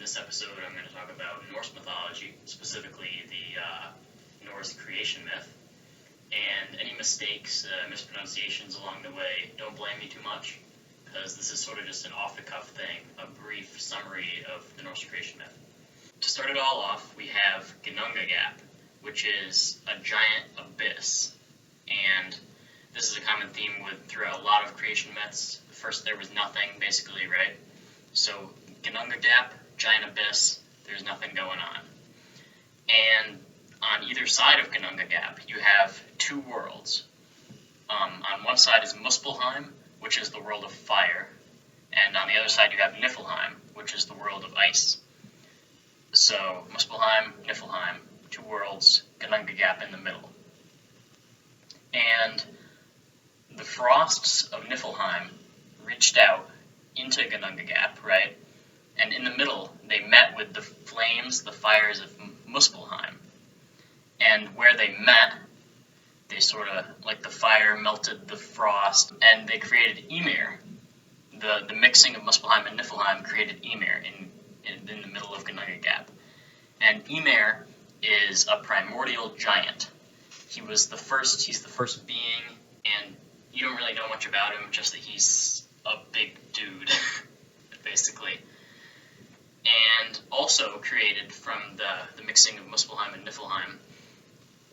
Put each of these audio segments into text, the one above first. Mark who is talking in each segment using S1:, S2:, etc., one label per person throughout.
S1: this episode, I'm going to talk about Norse mythology, specifically the Norse creation myth. And any mistakes, mispronunciations along the way, don't blame me too much, because this is sort of just an off-the-cuff thing, a brief summary of the Norse creation myth. To start it all off, we have Ginnungagap, which is a giant abyss. And this is a common theme throughout a lot of creation myths. First, there was nothing, basically, right? So, Ginnungagap, giant abyss, there's nothing going on. And on either side of Ginnungagap, you have two worlds. On one side is Muspelheim, which is the world of fire, and on the other side you have Niflheim, which is the world of ice. So, Muspelheim, Niflheim, two worlds, Ginnungagap in the middle. And the frosts of Niflheim reached out into Ginnungagap, right? And in the middle, they met with the flames, the fires of Muspelheim. And where they met, they sort of, like the fire melted the frost, and they created Ymir. The mixing of Muspelheim and Niflheim created Ymir in the middle of Ginnungagap. And Ymir is a primordial giant. He's the first being, and you don't really know much about him, just that he's a big dude, basically. And also created from the mixing of Muspelheim and Niflheim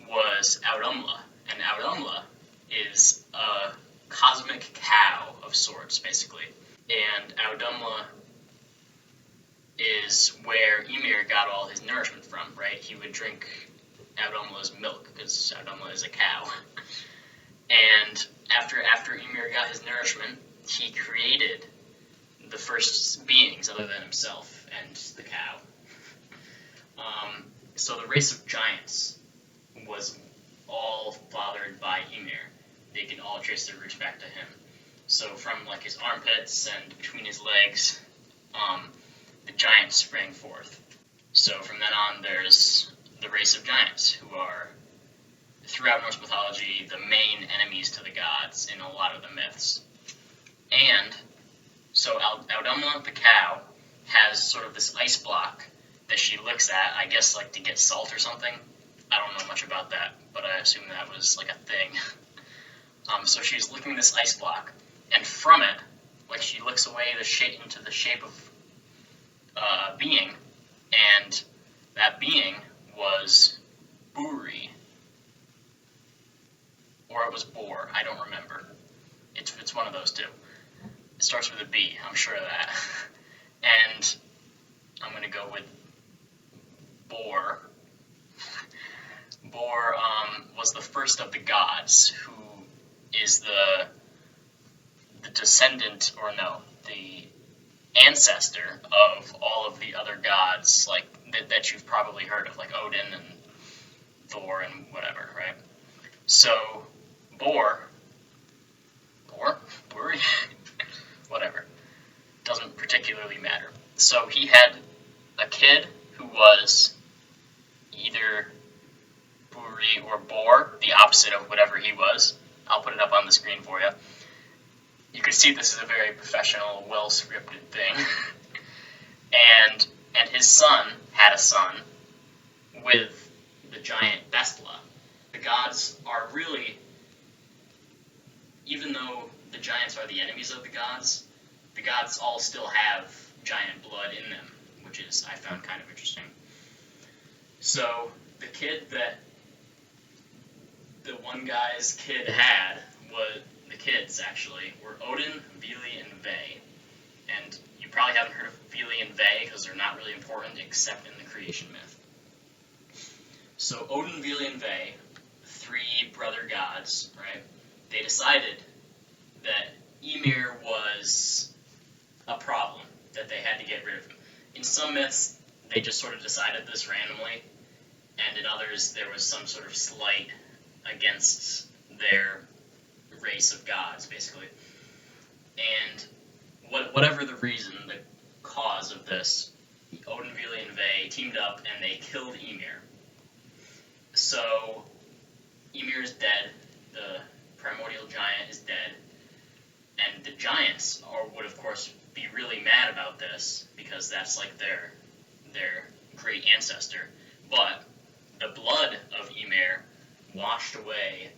S1: was Audumla. And Audumla is a cosmic cow of sorts, basically. And Audumla is where Ymir got all his nourishment from, right? He would drink Audumla's milk, because Audumla is a cow. And after Ymir got his nourishment, he created the first beings other than himself and the cow. So the race of giants was all fathered by Ymir. They can all trace their roots back to him. So from like his armpits and between his legs, the giants sprang forth. So from then on, there's the race of giants, who are, throughout Norse mythology, the main enemies to the gods in a lot of the myths. And so Audumla, the cow, has sort of this ice block that she licks at, I guess like to get salt or something. I don't know much about that, but I assume that was like a thing. So she's licking this ice block, and from it, like she licks away into the shape of being, and that being was Buri, or it was Bor, I don't remember. It's one of those two. It starts with a B, I'm sure of that. And I'm going to go with Bor. Bor was the first of the gods, who is the descendant, or no, the ancestor of all of the other gods, like that you've probably heard of, like Odin and Thor and whatever, right? So Buri, whatever, doesn't particularly matter. So he had a kid who was either Buri or Bor, the opposite of whatever he was. I'll put it up on the screen for you. You can see this is a very professional, well-scripted thing. and his son had a son with the giant Bestla. The gods are really, even though the giants are the enemies of the gods all still have giant blood in them, which is, I found kind of interesting. So the kid that the one guy's kid had, the kids actually, were Odin, Vili, and Ve. And you probably haven't heard of Vili and Ve because they're not really important except in the creation myth. So Odin, Vili, and Ve, three brother gods, right? They decided that Ymir was a problem, that they had to get rid of him. In some myths, they just sort of decided this randomly, and in others, there was some sort of slight against their race of gods, basically. And whatever the reason, the cause of this, Odin, Vili, and Ve teamed up and they killed Ymir. So Ymir is dead, the primordial giant is dead, and the giants would of course be really mad about this, because that's like their their great ancestor, but the blood of Ymir washed away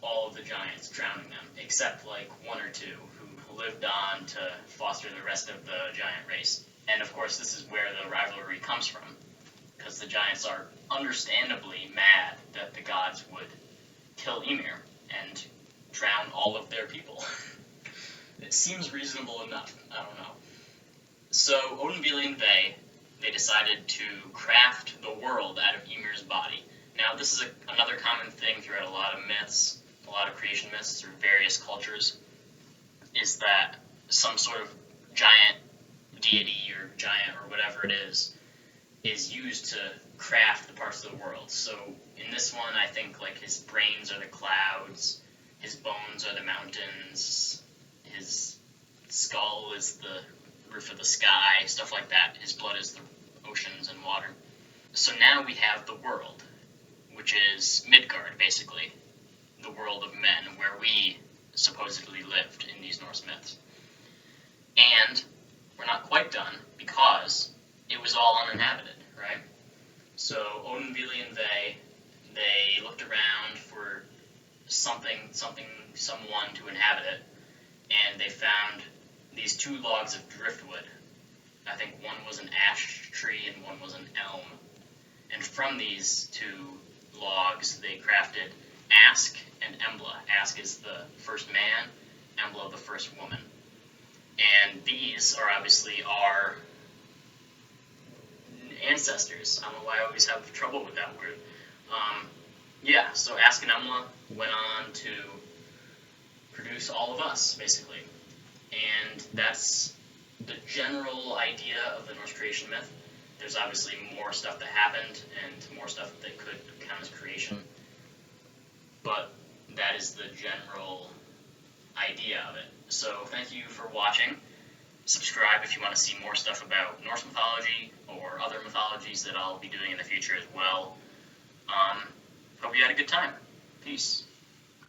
S1: all of the giants, drowning them, except like one or two who lived on to foster the rest of the giant race. And of course, this is where the rivalry comes from, because the giants are understandably mad that the gods would kill Ymir and drown all of their people. It seems reasonable enough. I don't know. So Odin, Vili, and they decided to craft the world out of Ymir's body. Now, this is another common thing throughout a lot of myths, a lot of creation myths through various cultures, is that some sort of giant deity or giant or whatever it is used to craft the parts of the world. So in this one, I think like his brains are the clouds, his bones are the mountains, his skull is the roof of the sky, stuff like that. His blood is the oceans and water. So now we have the world, which is Midgard, basically, the world of men, where we supposedly lived in these Norse myths. And we're not quite done, because it was all uninhabited, right? So Odin, Vili, and they looked around for someone to inhabit it, and they found these two logs of driftwood. I think one was an ash tree and one was an elm. And from these two logs, they crafted Ask and Embla. Ask is the first man, Embla the first woman. And these are obviously our ancestors. I don't know why I always have trouble with that word. So Ask and Embla went on to produce all of us, basically. And that's the general idea of the Norse creation myth. There's obviously more stuff that happened and more stuff that could count as creation. But that is the general idea of it. So thank you for watching. Subscribe if you want to see more stuff about Norse mythology or other mythologies that I'll be doing in the future as well. Hope you had a good time. Peace.